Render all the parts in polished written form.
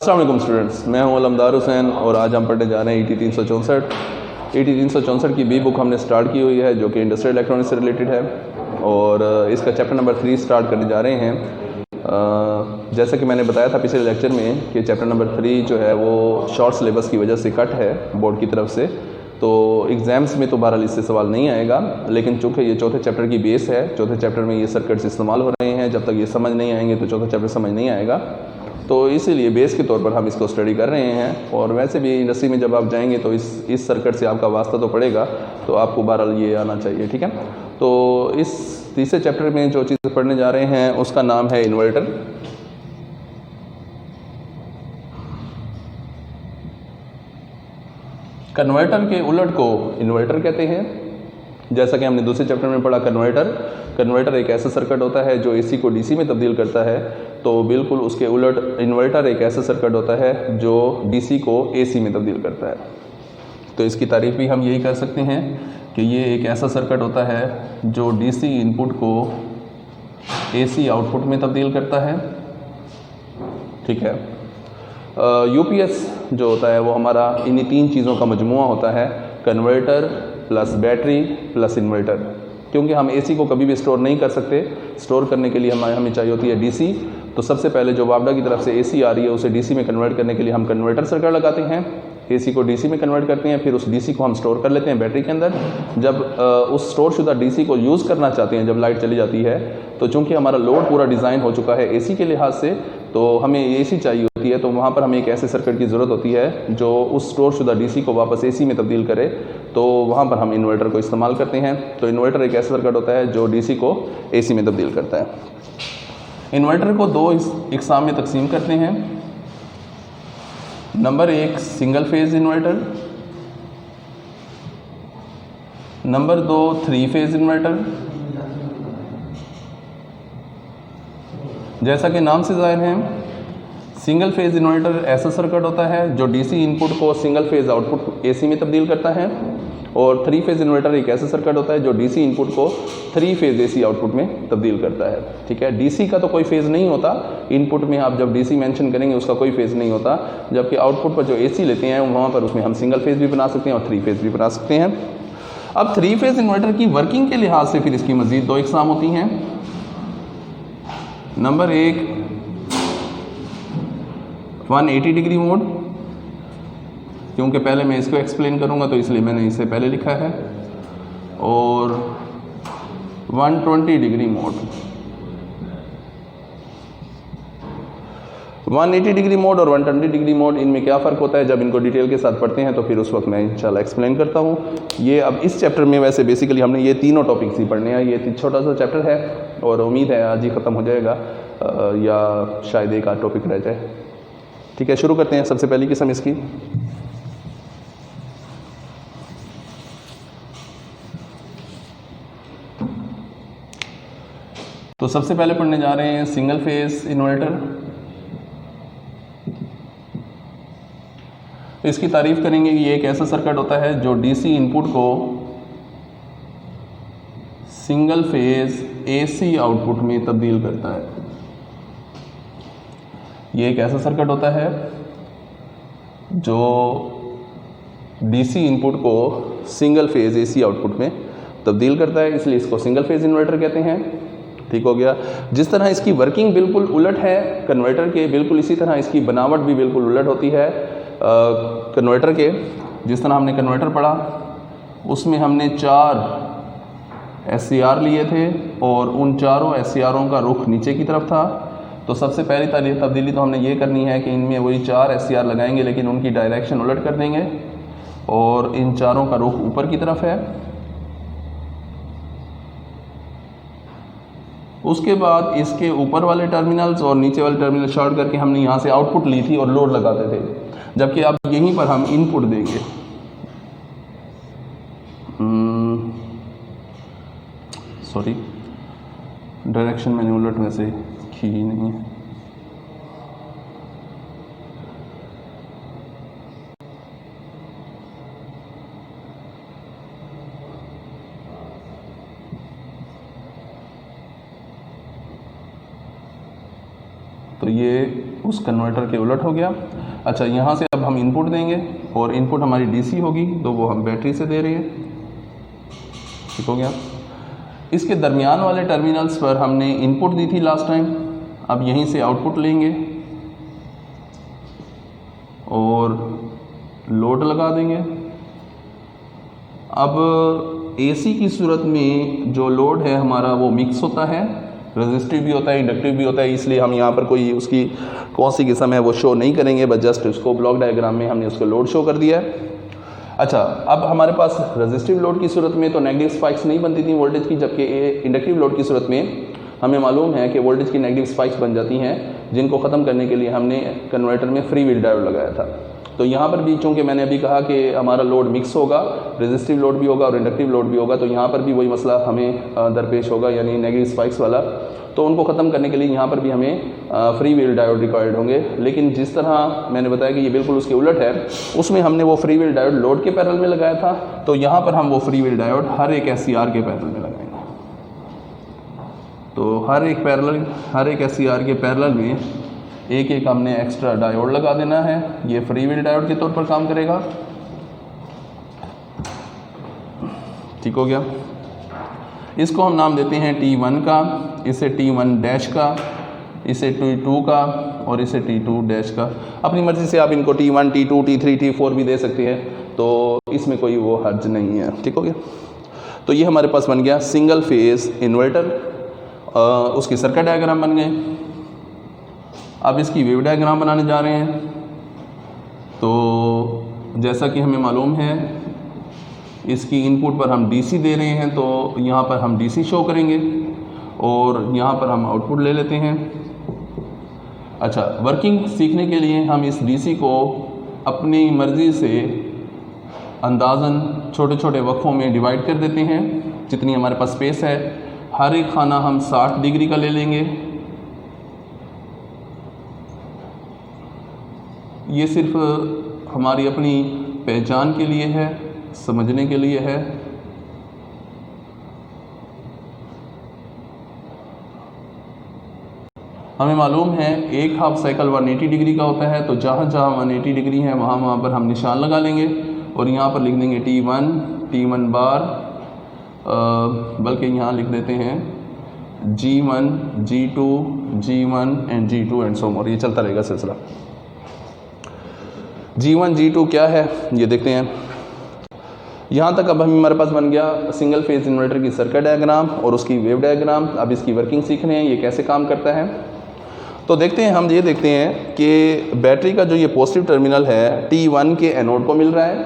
अस्सलाम वालेकुम स्टूडेंट्स, मैं हूं अलमदार हुसैन और आज हम पढ़ने जा रहे हैं ET 364 की बी बुक हमने स्टार्ट की हुई है जो कि इंडस्ट्रियल इलेक्ट्रॉनिक्स से रिलेटेड है और इसका चैप्टर नंबर 3 स्टार्ट करने जा रहे हैं। जैसा कि मैंने बताया था पिछले लेक्चर में कि चैप्टर नंबर 3 जो है वो शॉर्ट सिलेबस की वजह से कट है बोर्ड की तरफ से, तो एग्ज़ाम्स में तो बहरहाल इससे सवाल नहीं आएगा, लेकिन चूँकि ये चौथे चैप्टर की बेस है, चौथे चैप्टर में ये सर्किट्स इस्तेमाल हो रहे हैं, जब तक ये समझ नहीं आएंगे तो चौथा चैप्टर समझ नहीं आएगा, तो इसीलिए बेस के तौर पर हम इसको स्टडी कर रहे हैं। और वैसे भी इंडस्ट्री में जब आप जाएंगे तो इस सर्किट से आपका वास्ता तो पड़ेगा, तो आपको बहरहाल ये आना चाहिए, ठीक है। तो इस तीसरे चैप्टर में जो चीज़ पढ़ने जा रहे हैं उसका नाम है इन्वर्टर। कन्वर्टर के उलट को इन्वर्टर कहते हैं। जैसा कि हमने दूसरे चैप्टर में पढ़ा, कन्वर्टर एक ऐसा सर्किट होता है जो एसी को डीसी में तब्दील करता है, तो बिल्कुल उसके उलट इन्वर्टर एक ऐसा सर्किट होता है जो डीसी को एसी में तब्दील करता है। तो इसकी तारीफ भी हम यही कर सकते हैं कि ये एक ऐसा सर्किट होता है जो डीसी इनपुट को एसी आउटपुट में तब्दील करता है, ठीक है। यूपीएस जो होता है वो हमारा इन्हीं तीन चीज़ों का मजमुआ होता है, converter plus battery plus inverter. क्योंकि हम एसी को कभी भी स्टोर नहीं कर सकते, स्टोर करने के लिए हमें चाहिए होती है डीसी। तो सबसे पहले जो वापडा की तरफ से एसी आ रही है उसे डीसी में कन्वर्ट करने के लिए हम कन्वर्टर सर्किट लगाते हैं, एसी को डीसी में कन्वर्ट करते हैं, फिर उस डीसी को हम स्टोर कर लेते हैं बैटरी के अंदर। जब उस स्टोर शुदा डीसी को यूज़ करना चाहते हैं, जब लाइट चली जाती है, तो चूंकि हमारा लोड पूरा डिज़ाइन हो चुका है एसी के लिहाज से, तो हमें एसी चाहिए होती है, तो वहाँ पर हमें एक ऐसे सर्किट की ज़रूरत होती है जो उस स्टोर शुदा डीसी को वापस एसी में तब्दील करे, तो वहाँ पर हम इन्वर्टर को इस्तेमाल करते हैं। तो इन्वर्टर एक ऐसा सर्किट होता है जो डीसी को एसी में तब्दील करता है। इन्वर्टर को दो इकसाम में तकसीम करते हैं। Number 1 single phase inverter, number 2 3 phase inverter. जैसा कि नाम से ज़ाहिर है, सिंगल फेज़ इन्वर्टर ऐसा सर्किट होता है जो डीसी इनपुट को सिंगल फेज़ आउटपुट एसी में तब्दील करता है, और 3 फेज़ इन्वर्टर एक ऐसा सर्किट होता है जो डीसी इनपुट को 3 फेज़ एसी आउटपुट में तब्दील करता है, ठीक है। डीसी का तो कोई फेज़ नहीं होता, इनपुट में आप जब डीसी मेंशन करेंगे उसका कोई फेज़ नहीं होता, जबकि आउटपुट पर जो एसी लेते हैं वहाँ पर उसमें हम सिंगल फेज़ भी बना सकते हैं और 3 फेज़ भी बना सकते हैं। अब 3 फेज़ इन्वर्टर की वर्किंग के लिहाज से फिर इसकी मज़ीद दो इकसाम होती हैं। नंबर 1 180 डिग्री मोड, क्योंकि पहले मैं इसको एक्सप्लेन करूंगा तो इसलिए मैंने इसे पहले लिखा है, और 120 डिग्री मोड। 180 डिग्री मोड और 120 डिग्री मोड, इनमें क्या फ़र्क होता है, जब इनको डिटेल के साथ पढ़ते हैं तो फिर उस वक्त मैं इंशाल्लाह एक्सप्लेन करता हूँ। ये अब इस चैप्टर में वैसे बेसिकली हमने ये तीनों टॉपिक्स ही पढ़ने हैं। ये छोटा सा चैप्टर है और उम्मीद है आज ही ख़त्म हो जाएगा, या शायद एक आध टॉपिक रह जाए, ठीक है। शुरू करते हैं। सबसे पहली किस्म इसकी तो सबसे पहले पढ़ने जा रहे हैं सिंगल फेज़ इन्वर्टर। इसकी तारीफ करेंगे कि ये एक ऐसा सर्किट होता है जो डीसी इनपुट को सिंगल फेज़ एसी आउटपुट में तब्दील करता है। ये एक ऐसा सर्किट होता है जो डीसी इनपुट को सिंगल फेज़ एसी आउटपुट में तब्दील करता है, इसलिए इसको सिंगल फेज़ इन्वर्टर कहते हैं, ठीक हो गया। जिस तरह इसकी वर्किंग बिल्कुल उलट है कन्वर्टर के, बिल्कुल इसी तरह इसकी बनावट भी बिल्कुल उलट होती है कन्वर्टर के। जिस तरह हमने कन्वर्टर पढ़ा उसमें हमने 4 SCR लिए थे और उन चारों SCRों का रुख नीचे की तरफ था। तो सबसे पहली तब्दीली तो हमने ये करनी है कि इनमें वही 4 SCR लगाएंगे, लेकिन उनकी डायरेक्शन उलट कर देंगे और इन चारों का रुख ऊपर की तरफ है। उसके बाद इसके ऊपर वाले टर्मिनल्स और नीचे वाले टर्मिनल शॉर्ट करके हमने यहाँ से आउटपुट ली थी और लोड लगाते थे, जबकि अब यहीं पर हम इनपुट देंगे। सॉरी, डायरेक्शन मैंने उलट में से की ही नहीं है। तो ये उस कन्वर्टर के उलट हो गया। अच्छा, यहाँ से अब हम इनपुट देंगे और इनपुट हमारी डीसी होगी, तो वो हम बैटरी से दे रहे हैं। ठीक हो गया। इसके दरमियान वाले टर्मिनल्स पर हमने इनपुट दी थी लास्ट टाइम, अब यहीं से आउटपुट लेंगे और लोड लगा देंगे। अब एसी की सूरत में जो लोड है हमारा वो मिक्स होता है, रेजिस्टिव भी होता है, इंडक्टिव भी होता है, इसलिए हम यहाँ पर कोई उसकी कौन सी किस्म है वो शो नहीं करेंगे, बस जस्ट उसको ब्लॉक डायग्राम में हमने उसको लोड शो कर दिया है। अच्छा, अब हमारे पास रेजिस्टिव लोड की सूरत में तो नेगेटिव स्पाइक्स नहीं बनती थी वोल्टेज की, जबकि इंडक्टिव लोड की सूरत में हमें मालूम है कि वोल्टेज की नेगेटिव स्पाइक्स बन जाती हैं, जिनको ख़त्म करने के लिए हमने कन्वर्टर में फ्री व्हील डायोड लगाया था। तो यहाँ पर भी चूँकि मैंने अभी कहा कि हमारा लोड मिक्स होगा, रेजिस्टिव लोड भी होगा और इंडक्टिव लोड भी होगा, तो यहाँ पर भी वही मसला हमें दरपेश होगा, यानी नेगेटिव स्पाइक्स वाला। तो उनको ख़त्म करने के लिए यहाँ पर भी हमें फ्री व्हील डायोड रिक्वायर्ड होंगे। लेकिन जिस तरह मैंने बताया कि ये बिल्कुल उसके उलट है, उसमें हमने वो फ्री व्हील डायोड लोड के पैरेलल में लगाया था, तो यहाँ पर हम वो फ्री व्हील डायोड हर एक SCR के पैरेलल में लगाएंगे। तो हर एक SCR के पैरेलल में एक एक हमने एक्स्ट्रा डायोड लगा देना है। ये फ्री व्हील डायोड के तौर पर काम करेगा। ठीक हो गया। इसको हम नाम देते हैं T1 का, इसे T1 डैश का, इसे T2 का और इसे T2 डैश का। अपनी मर्ज़ी से आप इनको T1, T2, T3, T4 भी दे सकते हैं, तो इसमें कोई वो हर्ज नहीं है। ठीक हो गया। तो ये हमारे पास बन गया सिंगल फेज़ इन्वर्टर। उसकी सर्किट डायग्राम बन गए। अब इसकी वेव डायग्राम बनाने जा रहे हैं। तो जैसा कि हमें मालूम है, इसकी इनपुट पर हम डीसी दे रहे हैं, तो यहाँ पर हम डीसी शो करेंगे और यहाँ पर हम आउटपुट ले लेते हैं। अच्छा, वर्किंग सीखने के लिए हम इस डीसी को अपनी मर्ज़ी से अंदाज़न छोटे छोटे वक्फों में डिवाइड कर देते हैं, जितनी हमारे पास स्पेस है। हर एक खाना हम 60 डिग्री का ले लेंगे। ये सिर्फ हमारी अपनी पहचान के लिए है, समझने के लिए है। हमें मालूम है एक हाफ साइकिल 180 डिग्री का होता है, तो जहाँ जहाँ 180 डिग्री है वहाँ पर हम निशान लगा लेंगे और यहाँ पर लिख देंगे T1, T1 बार, बल्कि यहाँ लिख देते हैं G1, G2, G1 and G2 and so मोर। ये चलता रहेगा सिलसिला। G1, G2 क्या है ये देखते हैं। यहाँ तक अब हमारे पास बन गया सिंगल फेज इन्वर्टर की सर्किट डायग्राम और उसकी वेव डायग्राम। अब इसकी वर्किंग सीख रहे हैं, ये कैसे काम करता है। तो देखते हैं, हम ये देखते हैं कि बैटरी का जो ये पॉजिटिव टर्मिनल है T1 के एनोड को मिल रहा है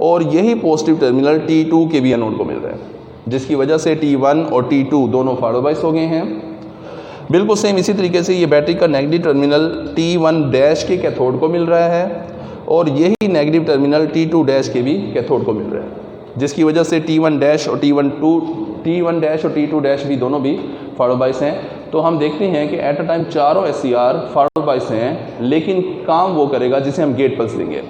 और यही पॉजिटिव टर्मिनल T2 के भी एनोड को मिल रहा है, जिसकी वजह से T1 और T2 दोनों फॉरवर्ड बायस हो गए हैं। बिल्कुल सेम इसी तरीके से ये बैटरी का नेगेटिव टर्मिनल T1 डैश के कैथोड को मिल रहा है और यही नेगेटिव टर्मिनल T2 डैश के भी कैथोड को मिल रहा है, जिसकी वजह से T1 डैश और T2 डैश भी दोनों भी फॉरवर्ड बायस हैं। तो हम देखते हैं कि एट अ टाइम चारों SCR फॉरवर्ड बायस हैं, लेकिन काम वो करेगा जिसे हम गेट पल्स देंगे।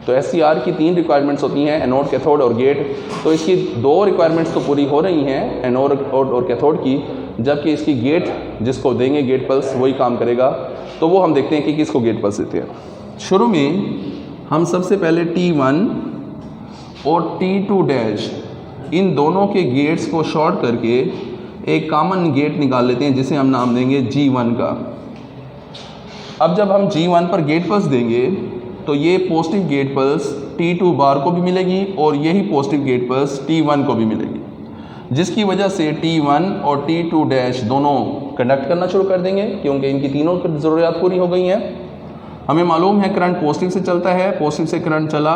तो SCR की 3 रिक्वायरमेंट्स होती हैं, एनोड, कैथोड और गेट। तो इसकी 2 रिक्वायरमेंट्स तो पूरी हो रही हैं, एनोड और कैथोड की, जबकि इसकी गेट जिसको देंगे गेट पल्स वही काम करेगा। तो वो हम देखते हैं कि किसको गेट पल्स देते हैं। शुरू में हम सबसे पहले T1 और T2 डैश इन दोनों के गेट्स को शॉर्ट करके एक कॉमन गेट निकाल लेते हैं, जिसे हम नाम देंगे G1 का। अब जब हम G1 पर गेट पल्स देंगे तो ये पॉजिटिव गेट पल्स T2 बार को भी मिलेगी और यही पॉजिटिव गेट पल्स T1 को भी मिलेगी, जिसकी वजह से T1 और T2 डैश दोनों कंडक्ट करना शुरू कर देंगे, क्योंकि इनकी तीनों की ज़रूरियात पूरी हो गई हैं। हमें मालूम है करंट पॉजिटिव से चलता है, पॉजिटिव से करंट चला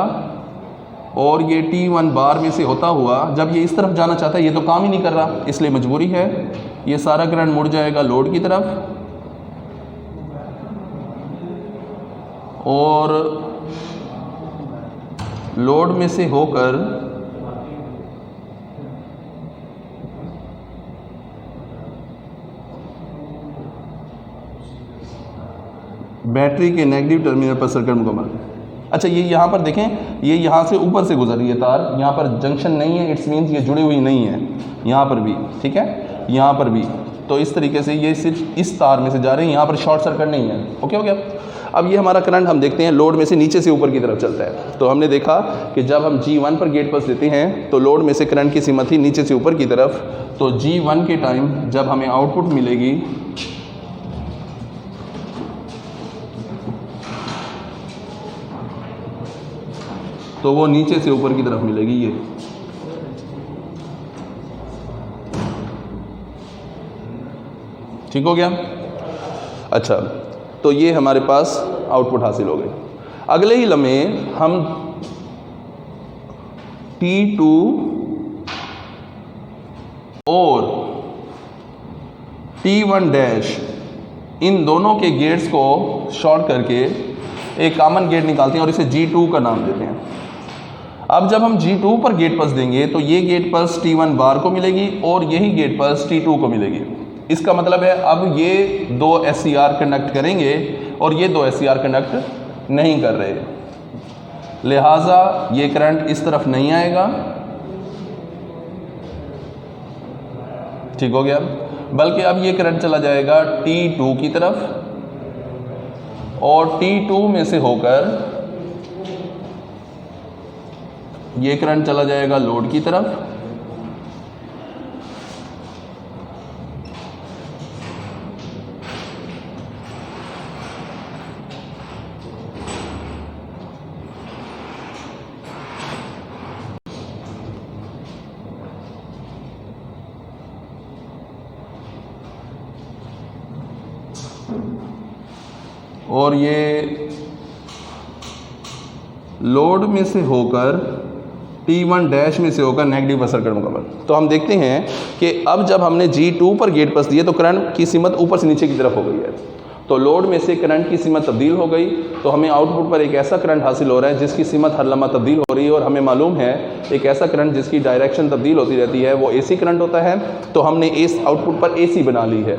और ये T1 बार में से होता हुआ जब ये इस तरफ जाना चाहता है, ये तो काम ही नहीं कर रहा, इसलिए मजबूरी है ये सारा करंट मुड़ जाएगा लोड की तरफ और लोड में से होकर बैटरी के नेगेटिव टर्मिनल पर सर्किट मुकम्मल। अच्छा, ये यहाँ पर देखें, ये यहाँ से ऊपर से गुजर रही है तार, यहाँ पर जंक्शन नहीं है, इट्स मीन्स ये जुड़ी हुई नहीं है। यहाँ पर भी ठीक है, यहाँ पर भी तो इस तरीके से ये सिर्फ इस तार में से जा रहे हैं, यहाँ पर शॉर्ट सर्किट नहीं है। ओके हो गया। अब ये हमारा करंट हम देखते हैं लोड में से नीचे से ऊपर की तरफ चलता है। तो हमने देखा कि जब हम G1 पर गेट पल्स देते हैं तो लोड में से करंट की सीमा थी नीचे से ऊपर की तरफ। तो G1 के टाइम जब हमें आउटपुट मिलेगी तो वो नीचे से ऊपर की तरफ मिलेगी ये। ठीक हो गया। अच्छा, तो ये हमारे पास आउटपुट हासिल हो गई। अगले ही लम्हे हम T2 और T1 डैश इन दोनों के गेट्स को शॉर्ट करके एक कॉमन गेट निकालते हैं और इसे G2 का नाम देते हैं। अब जब हम G2 पर गेट पल्स देंगे तो ये गेट पल्स T1 बार को मिलेगी और यही गेट पल्स T2 को मिलेगी। इसका मतलब है अब ये दो SCR कनेक्ट करेंगे और ये दो SCR कनेक्ट नहीं कर रहे, लिहाजा ये करंट इस तरफ नहीं आएगा। ठीक हो गया। बल्कि अब ये करंट चला जाएगा T2 की तरफ और T2 में से होकर ये करंट चला जाएगा लोड की तरफ। और ये लोड में से होकर T1 डैश में से होकर नेगेटिव सर्किट मुकम्मल। तो हम देखते हैं कि अब जब हमने G2 पर गेट पल्स दिए तो करंट की सीमत ऊपर से नीचे की तरफ हो गई है। तो लोड में से करंट की सीमत तब्दील हो गई, तो हमें आउटपुट पर एक ऐसा करंट हासिल हो रहा है जिसकी सीमत हर लम्हा तब्दील हो रही है। और हमें मालूम है एक ऐसा करंट जिसकी डायरेक्शन तब्दील होती रहती है वो AC करंट होता है। तो हमने इस आउटपुट पर AC बना ली है।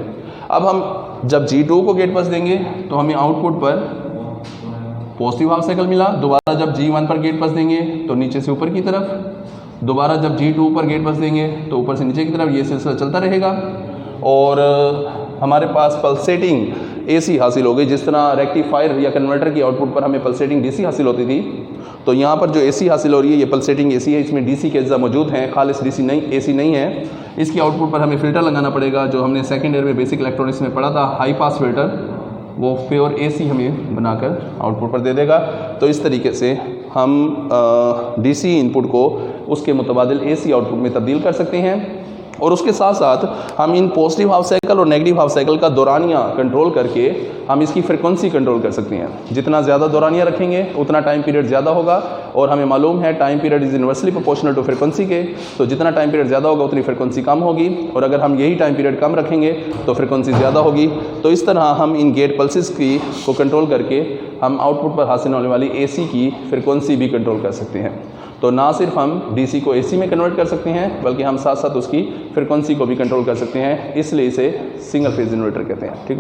अब हम जब G2 को गेट पल्स देंगे तो हमें आउटपुट पर पॉजिटिव हाफ साइकिल मिला। दोबारा जब G1 पर गेट पल्स देंगे तो नीचे से ऊपर की तरफ, दोबारा जब G2 पर गेट पल्स देंगे तो ऊपर से नीचे की तरफ, ये सिलसिला चलता रहेगा। और हमारे पास पल्सेटिंग AC हासिल हो गई। जिस तरह रेक्टिफायर या कन्वर्टर की आउटपुट पर हमें पल्सेटिंग DC हासिल होती थी, तो यहाँ पर जो AC हासिल हो रही है ये पल्सेटिंग AC है। इसमें DC के अज्जा मौजूद हैं, खालिस AC नहीं है। इसकी आउटपुट पर हमें फ़िल्टर लगाना पड़ेगा, जो हमने सेकेंड ईयर में बेसिक इलेक्ट्रॉनिक्स में पढ़ा था, हाई पास फिल्टर। वो प्योर AC हमें बनाकर आउटपुट पर दे देगा। तो इस तरीके से हम DC इनपुट को उसके मुतबादिल AC आउटपुट में तब्दील कर सकते हैं। और उसके साथ साथ हम इन पॉजिटिव हाफ साइकिल और नेगेटिव हाफ साइकिल का दौरानिया कंट्रोल करके हम इसकी फ्रिक्वेंसी कंट्रोल कर सकते हैं। जितना ज़्यादा दौरानिया रखेंगे उतना टाइम पीरियड ज़्यादा होगा। और हमें मालूम है time period is inversely proportional to frequency के। तो जितना टाइम पीरियड ज़्यादा होगा उतनी फ्रिक्वेंसी कम होगी, और अगर हम यही टाइम पीरियड कम रखेंगे तो फ्रिक्वेंसी ज़्यादा होगी। तो इस तरह हम इन गेट पल्सेस को कंट्रोल करके हम आउटपुट पर हासिल होने वाली AC की फ्रिक्वेंसी भी कंट्रोल कर सकते हैं। तो ना सिर्फ हम DC को AC में कन्वर्ट कर सकते हैं, बल्कि हम साथ साथ उसकी फ्रिक्वेंसी को भी कंट्रोल कर सकते हैं। इसलिए इसे सिंगल फेज इन्वर्टर कहते हैं। ठीक है।